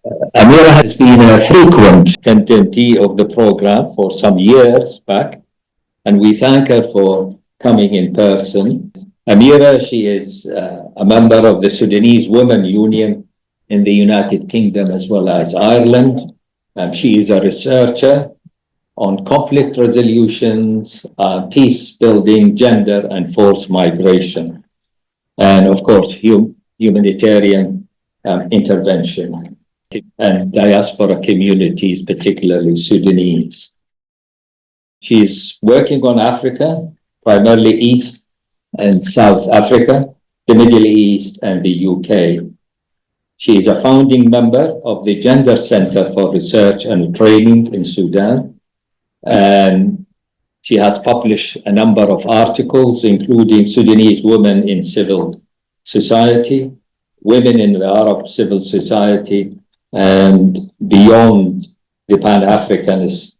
Amira has been a frequent attendee of the program for some years back, and we thank her for coming in person. Amira, she is a member of the Sudanese Women Union in the United Kingdom as well as Ireland. She is a researcher on conflict resolutions, peace building, gender, and forced migration, and of course, humanitarian intervention and diaspora communities, particularly Sudanese. She's working on Africa, primarily East and South Africa, the Middle East, and the UK. She is a founding member of the Gender Center for Research and Training in Sudan, and she has published a number of articles, including Sudanese Women in Civil Society, Women in the Arab Civil Society, and Beyond the Pan-Africanist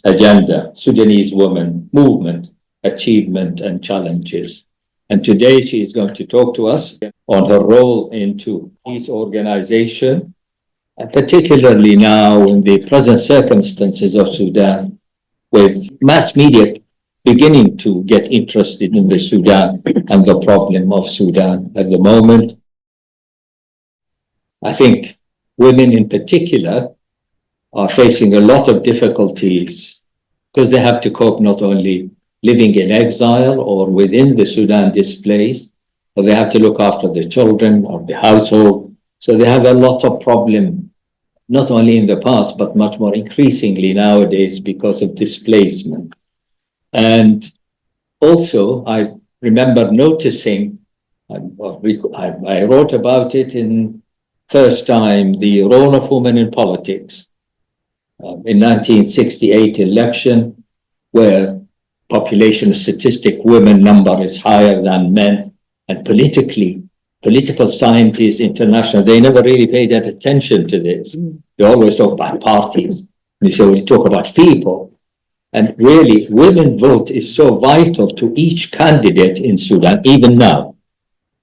Agenda, Sudanese Women Movement, Achievement and Challenges. And today she is going to talk to us on her role into peace organization, and particularly now in the present circumstances of Sudan, with mass media beginning to get interested in the Sudan and the problem of Sudan at the moment. I think women in particular are facing a lot of difficulties because they have to cope not only living in exile or within the Sudan displaced, but they have to look after the children of the household. So they have a lot of problem, not only in the past, but much more increasingly nowadays because of displacement. And also, I remember noticing, I wrote about it in first time, the role of women in politics. In 1968 election, where population statistic women number is higher than men, and political scientists, international, they never really paid that attention to this. They always talk about parties. So we talk about people. And really, women vote is so vital to each candidate in Sudan, even now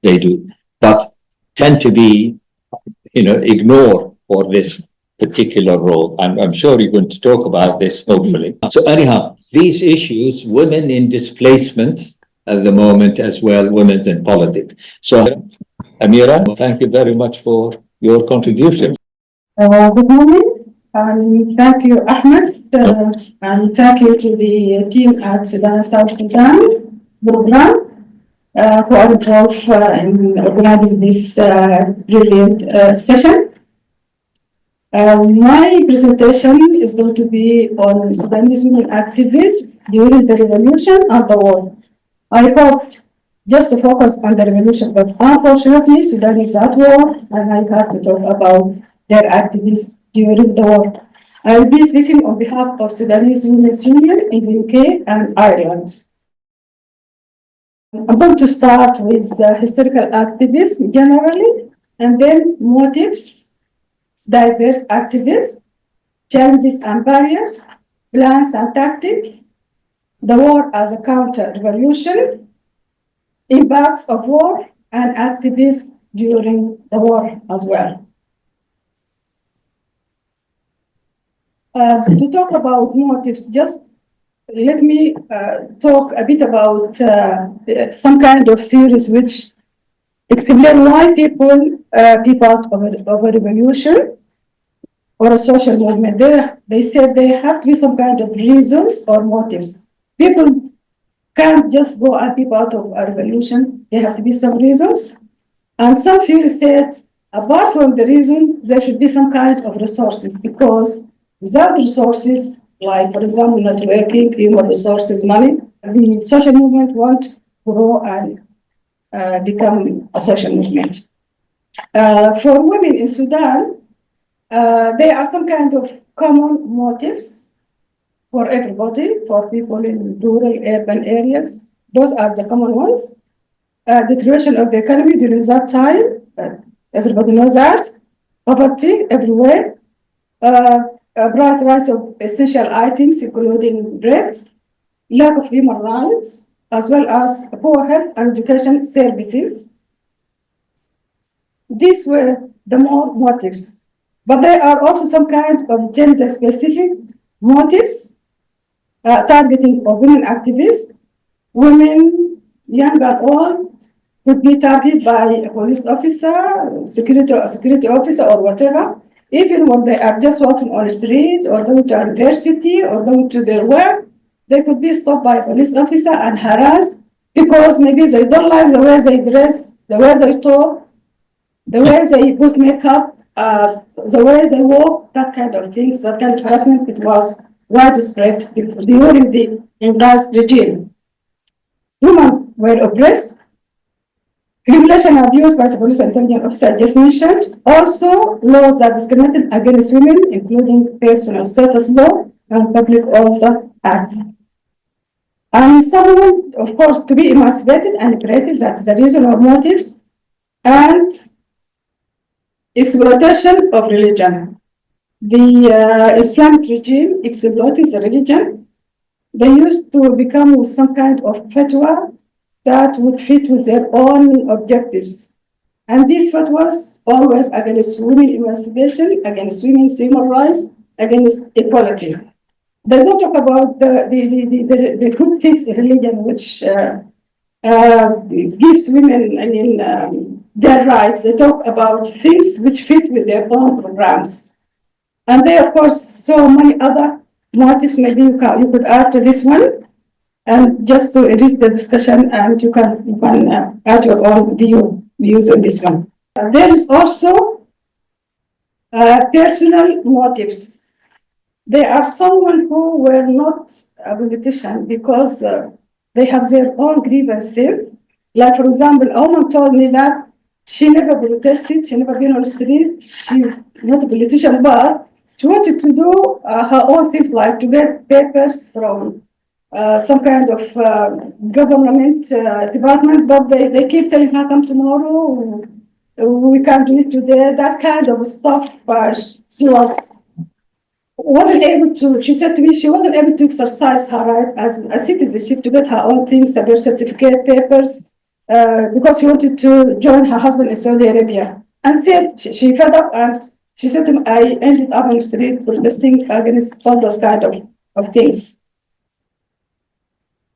they do, but tend to be, ignored for this particular role. I'm sure you're going to talk about this, hopefully. So anyhow, these issues, women in displacement at the moment as well, women in politics. So Amira, thank you very much for your contribution. Good morning, and thank you, Ahmed, and thank you to the team at Sudan South Sudan program who are involved in organizing this brilliant session. My presentation is going to be on Sudanese women activists during the revolution and the war. I hoped just to focus on the revolution, but unfortunately, Sudan is at war, and I have to talk about their activists during the war. I will be speaking on behalf of Sudanese Women's Union in the UK and Ireland. I'm going to start with historical activism generally, and then motives, diverse activism, challenges and barriers, plans and tactics, the war as a counter-revolution, impacts of war, and activism during the war as well. To talk about motives, just let me talk a bit about some kind of theories which explain why people be part of a revolution or a social movement. They said there have to be some kind of reasons or motives. People can't just go and be part of a revolution. There have to be some reasons. And some theories said, apart from the reason, there should be some kind of resources, because without resources, like, for example, networking, human resources, money, the social movement won't grow and become a social movement. For women in Sudan, there are some kind of common motives for everybody, for people in rural, urban areas. Those are the common ones. Deterioration of the economy during that time, everybody knows that. Poverty everywhere. Price rise of essential items, including bread, lack of human rights, as well as poor health and education services. These were the more motives But there are also some kind of gender-specific motives targeting of women activists. Women, young and old, could be targeted by a police officer, security officer, or whatever. Even when they are just walking on the street or going to university or going to their work, they could be stopped by a police officer and harassed because maybe they don't like the way they dress, the way they talk, the way they put makeup, the way they walk, that kind of things, that kind of harassment, it was widespread during the organized regime. Women were oppressed. Humiliation and abuse by the police and intelligence officer I just mentioned. Also, laws that discriminated against women, including Personal Status Law and Public Order Act. And someone, of course, to be emancipated and liberated, that is the reason or motives, and exploitation of religion. The Islamic regime exploited the religion. They used to become with some kind of fatwa that would fit with their own objectives. And these fatwas always against women emancipation, against women's human rights, against equality. They don't talk about the good things in religion, which gives women their rights. They talk about things which fit with their own programs. And there, of course, so many other motives. Maybe you could add to this one. And just to erase the discussion, and you can add your own views on this one. There is also personal motives. There are someone who were not a politician because they have their own grievances. Like, for example, a woman told me that she never protested, she never been on the street, she not a politician, but she wanted to do her own things, like to get papers from some kind of government department, but they keep telling her, come tomorrow, we can't do it today, that kind of stuff. She wasn't able to, she said to me, she wasn't able to exercise her right as a citizenship to get her own things, birth certificate, papers, because she wanted to join her husband in Saudi Arabia. And said she fed up, and she said to me, I ended up on the street protesting against all those kind of things.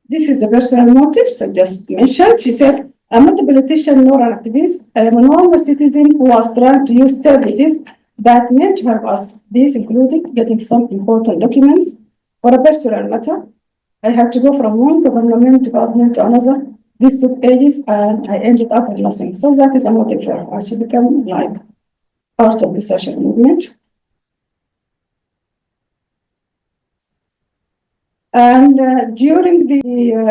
This is the personal motives I just mentioned. She said, I'm not a politician nor an activist. I am a normal citizen who was trying to use services that meant to help us. These included getting some important documents for a personal matter. I had to go from one government department to another. This took ages and I ended up with nothing. So that is a motive for her. I should become like part of the social movement. And during the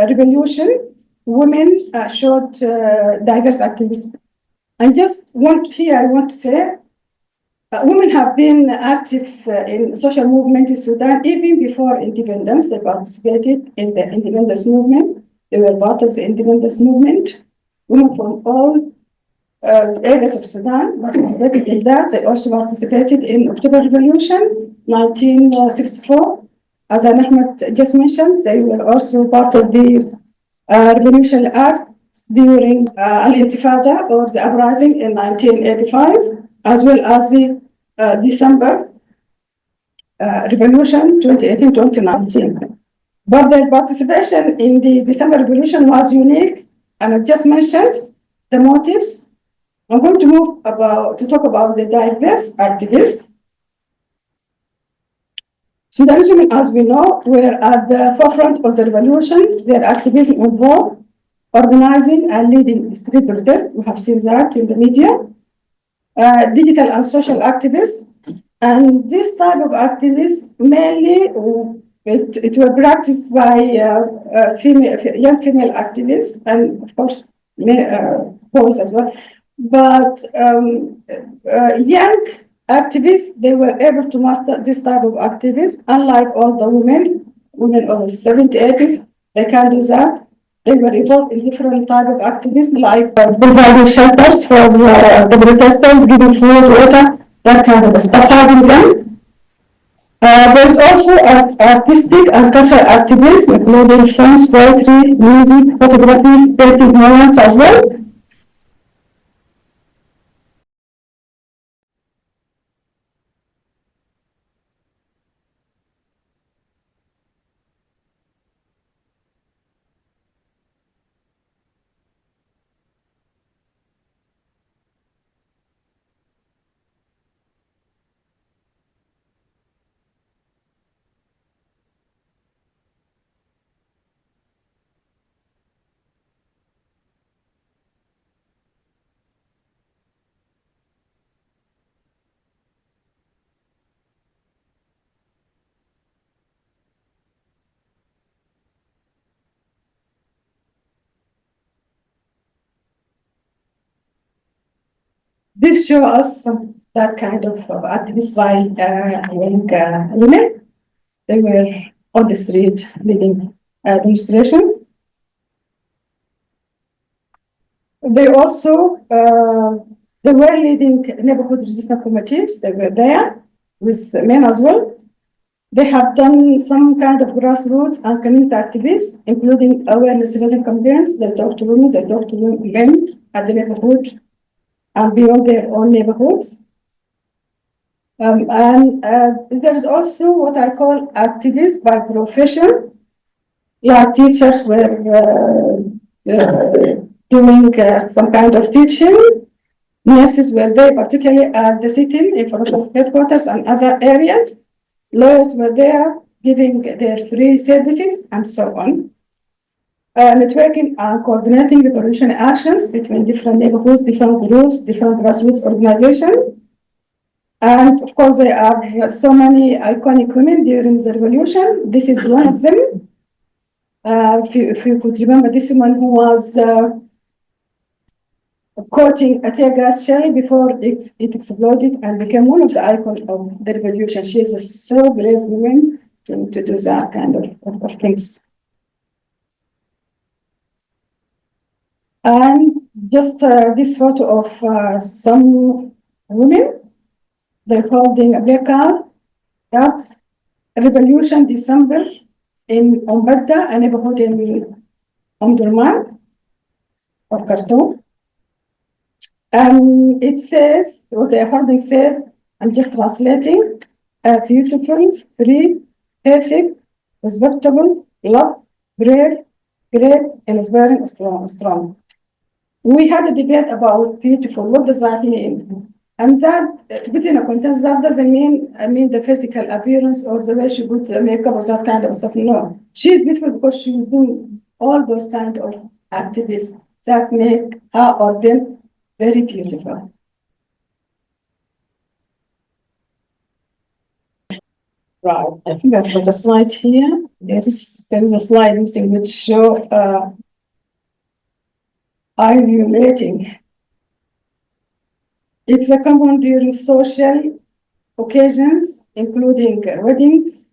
revolution, women showed diverse activism. And just I want to say, women have been active in social movement in Sudan even before independence. They participated in the independence movement. They were part of the independence movement. Women from all areas of Sudan participated in that. They also participated in October Revolution, 1964. As Ahmed just mentioned, they were also part of the Revolutionary Act during Al-Intifada, or the uprising in 1985, as well as the December Revolution 2018-2019. But their participation in the December Revolution was unique, and I just mentioned the motives. I'm going to move to talk about the diverse activism. Sudanese women, as we know, were at the forefront of the revolution. Their activism involved organizing and leading street protests. We have seen that in the media. Digital and social activism. And this type of activism, mainly, it was practiced by young female activists, and of course, boys as well. But young activists, they were able to master this type of activism. Unlike all the women of the 70s, 80s, they can't do that. They were involved in different type of activism, like providing shelters for the protesters, giving food, water, that kind of stuff, having them. There's also artistic and cultural activism, including films, poetry, music, photography, creative moments as well. This shows us that kind of activists by young women. They were on the street leading demonstrations. They also they were leading neighborhood resistance committees. They were there with men as well. They have done some kind of grassroots and community activities, including awareness raising campaigns. They talk to women, they talk to women at the neighborhood and beyond their own neighborhoods. There is also what I call activists by profession. Like teachers were doing some kind of teaching. Nurses were there, particularly at the city, in front of headquarters and other areas. Lawyers were there giving their free services and so on. Networking and coordinating the revolution actions between different neighborhoods, different groups, different grassroots organizations. And of course, there are so many iconic women during the revolution. This is one of them. If you could remember this woman who was quoting a tear gas shell before it exploded and became one of the icons of the revolution. She is a so brave woman to do that kind of things. And just this photo of some women, they're holding a placard. That's Revolution December in Umbadda, a neighborhood in Omdurman or Khartoum. It says, what they're holding says, I'm just translating, beautiful, free, perfect, respectable, love, brave, great, and inspiring, strong. We had a debate about beautiful. What does that mean? And that, to put in a context, that doesn't mean, the physical appearance or the way she put makeup or that kind of stuff. No, she's beautiful because she's doing all those kind of activities that make her or them very beautiful. Right, I think I've got a slide here. There is a slide missing which show ovulating. It's a common during social occasions, including weddings,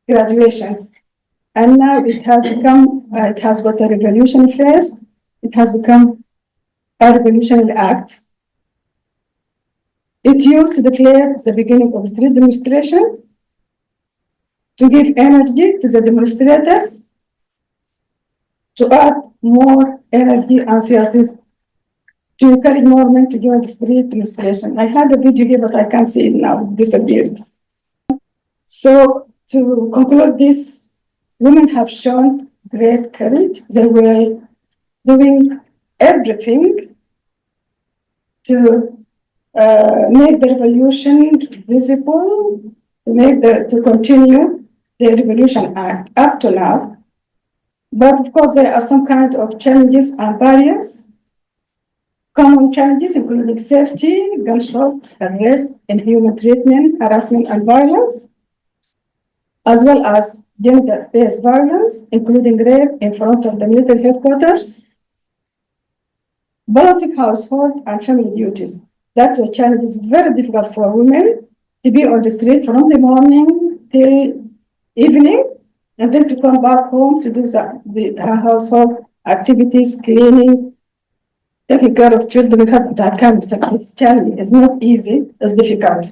graduations. And now it has become, it has got a revolution phase. It has become a revolutionary act. It used to declare the beginning of street demonstrations, to give energy to the demonstrators, to add more energy and theatres, to encourage more men to join the street demonstration. I had a video here, but I can't see it now, it disappeared. So to conclude this, women have shown great courage. They were doing everything to make the revolution visible, to continue the revolution act up to now. But of course, there are some kind of challenges and barriers. Common challenges including safety, gunshot, arrest, inhuman treatment, harassment, and violence, as well as gender-based violence, including rape in front of the military headquarters, balancing household and family duties. That's a challenge. It's very difficult for women to be on the street from the morning till evening, and then to come back home to do her household activities, cleaning, taking care of children, because that kind of stuff. It's challenging. It's not easy. It's difficult.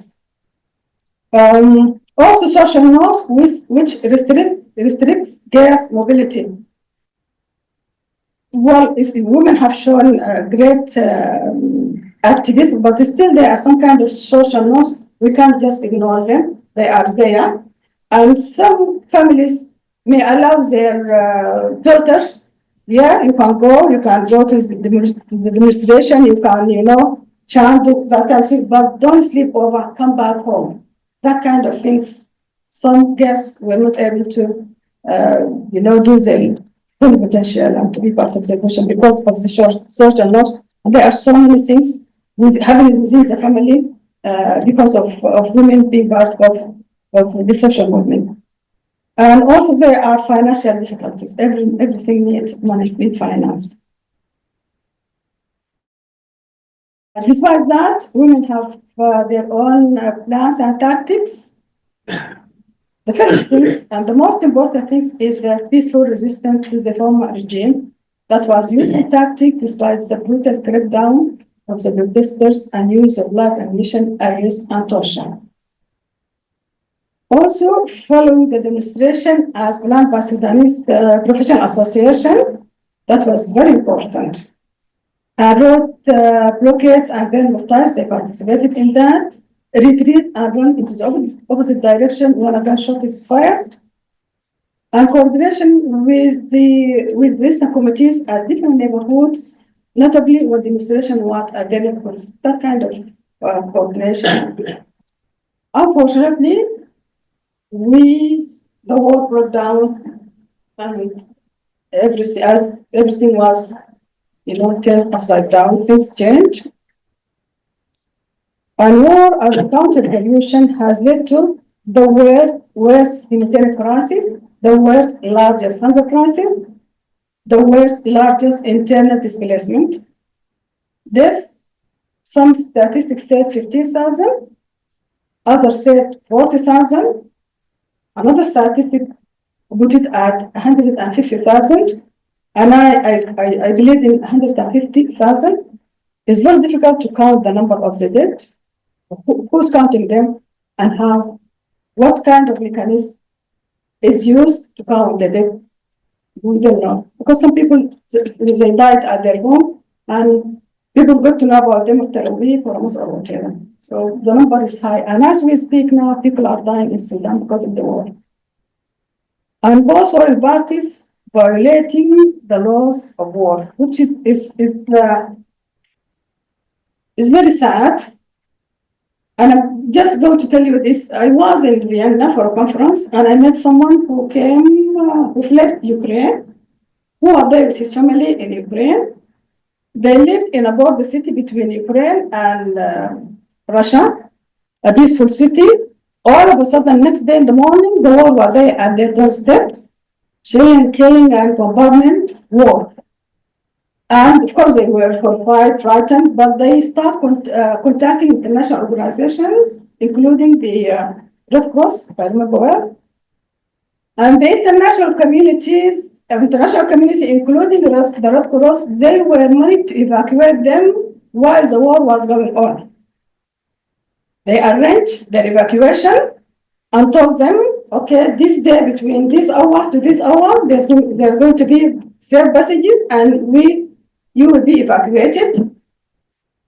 Also, social norms which restricts girls' mobility. Well, women have shown great activism, but still there are some kind of social norms. We can't just ignore them. They are there. And some families may allow their daughters, yeah, you can go to the demonstration, you can, chant, that kind of thing, but don't sleep over, come back home. That kind of things. Some girls were not able to, do their full potential and to be part of the revolution because of the social norms. And there are so many things happening within the family because of women being part of the social movement. And also there are financial difficulties. Everything needs money, needs finance. Despite that, women have their own plans and tactics. The first things and the most important things is the peaceful resistance to the former regime that was using tactic despite the brutal crackdown of the protesters and use of live ammunition, arrest, and torture. Also, following the demonstration as planned by Sudanese Professional Association, that was very important. And wrote blockades and gun mortars, they participated in that. Retreat and run into the opposite direction when a gunshot is fired. And coordination with the resistance committees at different neighborhoods, notably when demonstration was at their neighborhoods, that kind of coordination. Unfortunately, the war broke down and everything was, turned upside down, things changed. And war as a counter-revolution has led to the worst humanitarian crisis, the worst largest hunger crisis, the worst largest internal displacement. Deaths, some statistics said 15,000, others said 40,000. Another statistic put it at 150,000, and I believe in 150,000. It's very difficult to count the number of the dead. Who's counting them, and what kind of mechanism is used to count the dead? We don't know, because some people, they died at their home, and people got to know about them after a week or almost or whatever. So the number is high, and as we speak now, people are dying in Sudan because of the war. And both warring parties violating the laws of war, which is very sad. And I'm just going to tell you this. I was in Vienna for a conference, and I met someone who fled Ukraine, who was there with his family in Ukraine. They lived in a border city between Ukraine and Russia, a peaceful city. All of a sudden, next day in the morning, the war was there at their doorsteps, killing and bombardment, war. And of course, they were horrified, frightened, but they start contacting international organizations, including the Red Cross, if I remember well. And the international community, including the Red Cross, they were managed to evacuate them while the war was going on. They arranged their evacuation and told them, okay, this day between this hour to this hour, there are going to be safe passages, and you will be evacuated.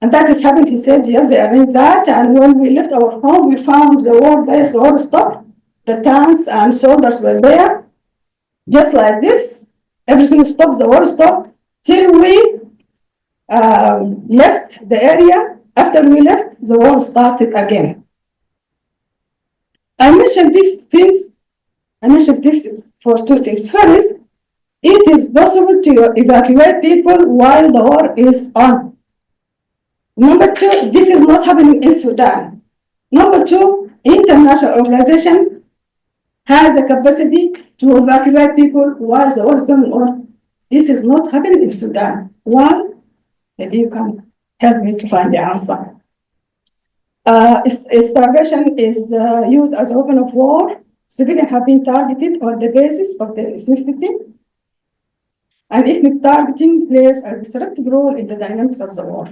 And that is happened. He said, yes, they arranged that. And when we left our home, we found the war there, the war stopped. The tanks and soldiers were there. Just like this, everything stopped, the war stopped, till we left the area. After we left, the war started again. I mentioned these things, for two things. First, it is possible to evacuate people while the war is on. Number two, this is not happening in Sudan. Number two, international organization has a capacity to evacuate people while the war is going on. This is not happening in Sudan. Why? Maybe you can help me to find the answer. Starvation is used as a weapon of war. Civilians have been targeted on the basis of their ethnicity. And ethnic targeting plays a disruptive role in the dynamics of the war.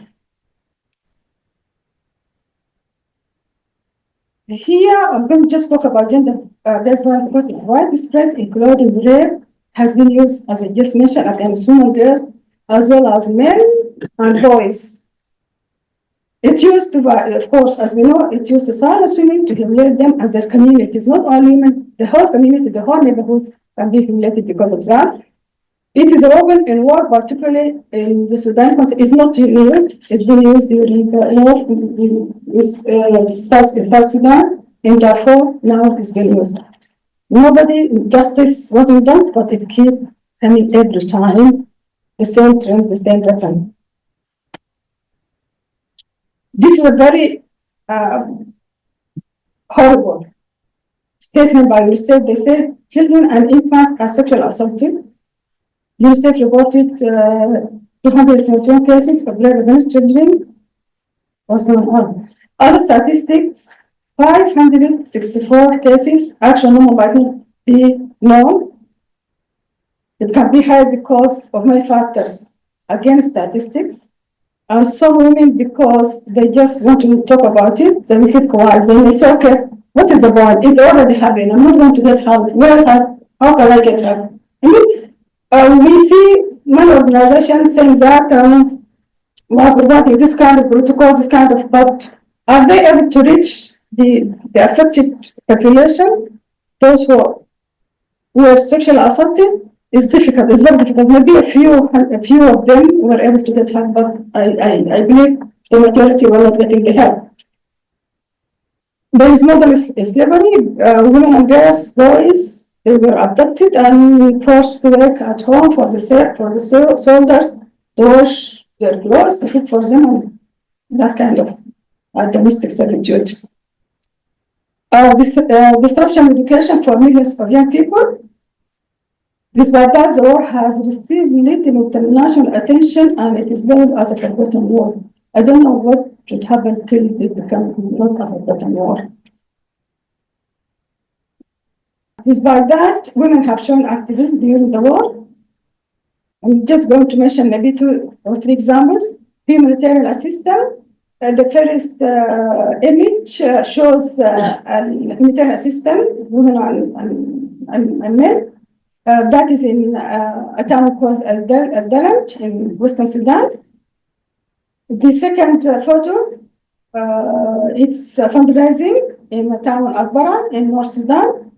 Here, I'm going to just talk about gender-based violence because it's widespread, including rape, has been used, as I just mentioned, against women, girls, as well as men and boys. It used to, of course, as we know, it used to silence women to humiliate them as their communities. Not only women, the whole community, the whole neighborhoods can be humiliated because of that. It is a weapon in war, particularly in the Sudan. It's not new. It's been used during the war in South Sudan, in Darfur. Now it's been used. Justice wasn't done, but it keeps coming every time. The same trend, the same pattern. This is a very horrible statement by UNICEF. They say children and infants are sexually assaulted. UNICEF reported 221 cases of rape against children, what's going on. Other statistics, 564 cases, actual number might not be known. It can be high because of many factors. Again, statistics. And some women, because they just want to talk about it, they will keep quiet. Then they say, okay, what is the point? It already happened. I'm not going to get help. Where help? How can I get help? I mean, we see many organizations saying that we're providing this kind of protocol, this kind of, but are they able to reach the affected population? Those who were sexually assaulted? It's difficult. It's very difficult. Maybe a few of them were able to get help, but I believe the majority were not getting the help. There is modern slavery. Women and girls, boys, they were abducted and forced to work at home for the soldiers to wash their clothes, to cook for them, and that kind of domestic servitude. Disruption of education for millions of young people. Despite that, the war has received little international attention and it is known as a forgotten war. I don't know what should happen till it becomes not a forgotten war. Despite that, women have shown activism during the war. I'm just going to mention maybe 2 or 3 examples. Humanitarian assistance. The first image shows humanitarian assistance, women and men. That is in a town called Al-Dalaj in Western Sudan. The second photo, it's fundraising in the town Al-Bara in North Sudan.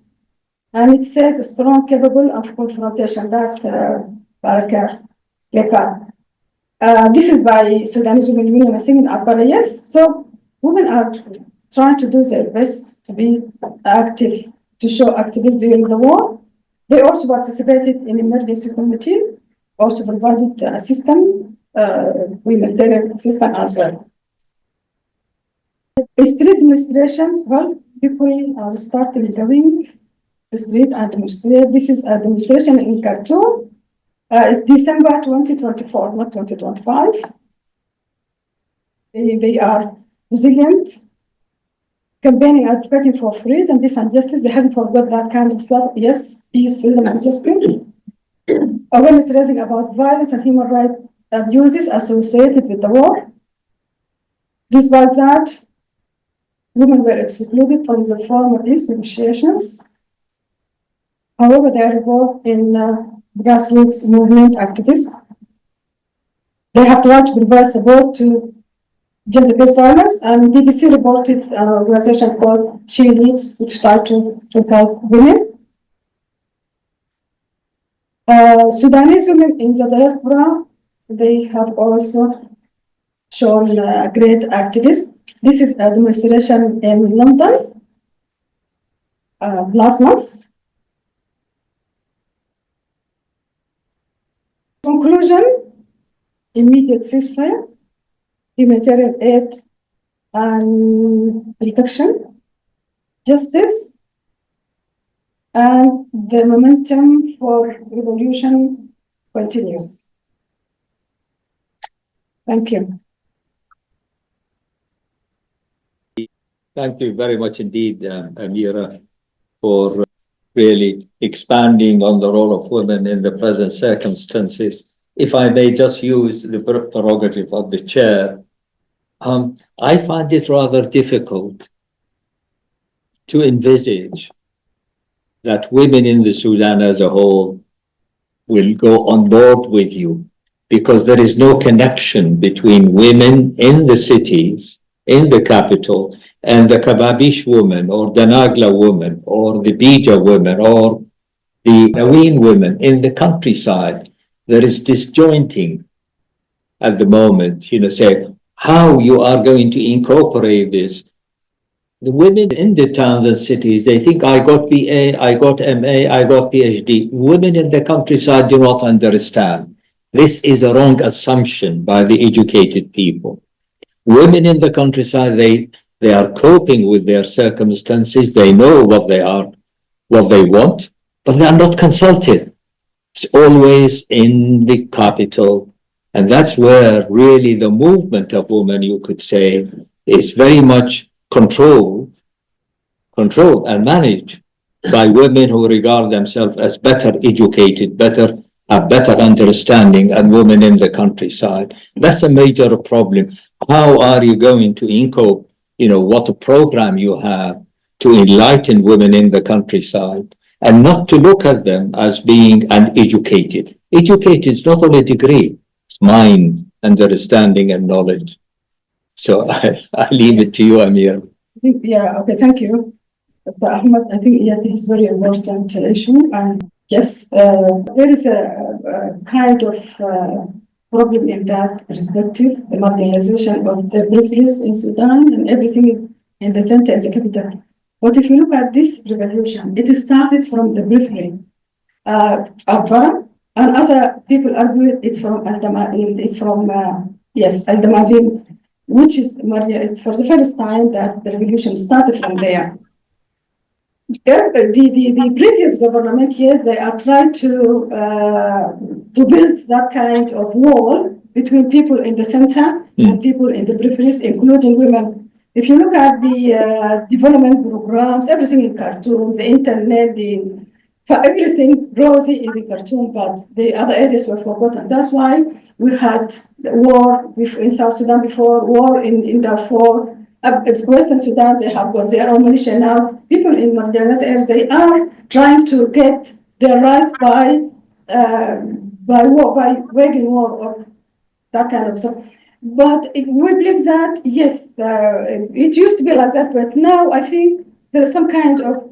And it says strong, capable of confrontation, that placard. This is by Sudanese Women Activism in Al-Bara, yes. So women are trying to do their best to be active, to show activism during the war. They also participated in emergency committee, also provided assistance, humanitarian assistance as well. Street demonstrations, well, people are starting going to street and demonstrate. This is a demonstration in Khartoum. It's December 2024, not 2025. They are resilient, campaigning, advocating for freedom, peace, and justice. They haven't forgot that kind of stuff. Yes, peace, freedom, and justice. Awareness raising about violence and human rights abuses associated with the war. Despite that, women were excluded from the formal peace negotiations. However, they are involved in grassroots movement activism. They have tried to provide support to gender-based violence, and BBC reported an organization called She Leads, which tried to help women. Sudanese women in the diaspora, they have also shown great activism. This is a demonstration in London last month. Conclusion, immediate ceasefire, humanitarian aid and protection, justice, and the momentum for revolution continues. Thank you. Thank you very much indeed, Amira, for really expanding on the role of women in the present circumstances. If I may just use the prerogative of the chair, I find it rather difficult to envisage that women in the Sudan as a whole will go on board with you, because there is no connection between women in the cities, in the capital, and the Kababish woman, or the Nagla woman, or the Bija women, or the Aween women in the countryside. There is disjointing at the moment, say how you are going to incorporate this. The women in the towns and cities, they think I got BA, I got MA, I got PhD. Women in the countryside do not understand. This is a wrong assumption by the educated people. Women in the countryside, they are coping with their circumstances. They know what they want, but they are not consulted. It's always in the capital, And that's where really the movement of women, you could say, is very much controlled and managed by women who regard themselves as better educated, have better understanding, and women in the countryside. That's a major problem. How are you going to inculcate, what a program you have to enlighten women in the countryside and not to look at them as being uneducated? Educated is not only a degree, it's mind, understanding, and knowledge. So I leave it to you, Amir. Yeah, okay, thank you. Dr. Ahmed, I think this is very important issue. And yes, there is a kind of problem in that perspective, the marginalization of the peripheries in Sudan, and everything in the center is the capital. But if you look at this revolution, it started from the periphery. Afar, and other people argue it's from Al-Damazin, which is it's for the first time that the revolution started from there. The previous government, yes, they are trying to build that kind of wall between people in the center and people in the peripheries, including women. If you look at the development programs, everything in Khartoum, the internet, everything rosy is in Khartoum, but the other areas were forgotten. That's why we had war in South Sudan before, war in Darfur. Western Sudan, they have got their own militia now. People in marginalized areas, they are trying to get their right by waging war or that kind of stuff. But we believe that, yes, it used to be like that, but now I think there is some kind of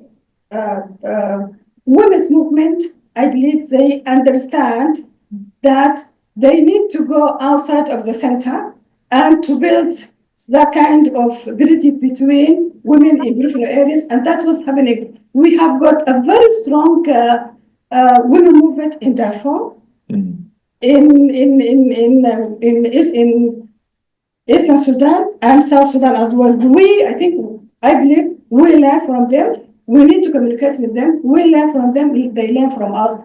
women's movement. I believe they understand that they need to go outside of the center and to build that kind of bridge between women in peripheral areas, and that's what's happening. We have got a very strong women movement in Darfur, in Eastern Sudan and South Sudan as well. I believe we learn from them. We need to communicate with them. We learn from them. They learn from us.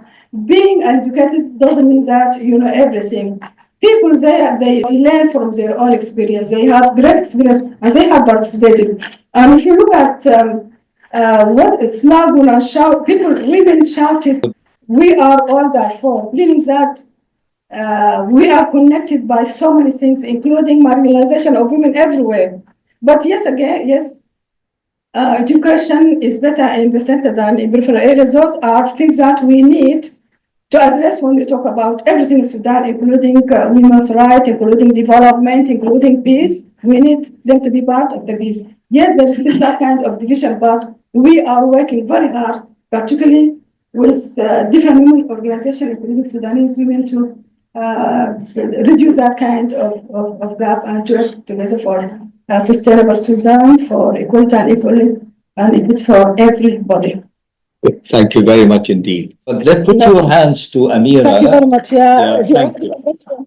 Being educated doesn't mean that you know everything. People there, they learn from their own experience. They have great experience and they have participated. And if you look at what slogan and shout, women shouted, "We are all Darfur," meaning that we are connected by so many things, including marginalization of women everywhere. But yes, education is better in the center than in peripheral areas. Those are things that we need to address when we talk about everything in Sudan, including women's rights, including development, including peace. We need them to be part of the peace. Yes, there is still that kind of division, but we are working very hard, particularly with different women organizations, including Sudanese women, to reduce that kind of gap and to work together for sustainable Sudan, for equality and equity for everybody. Thank you very much indeed. But let's put your hands to Amira. Thank you very much. Thank you.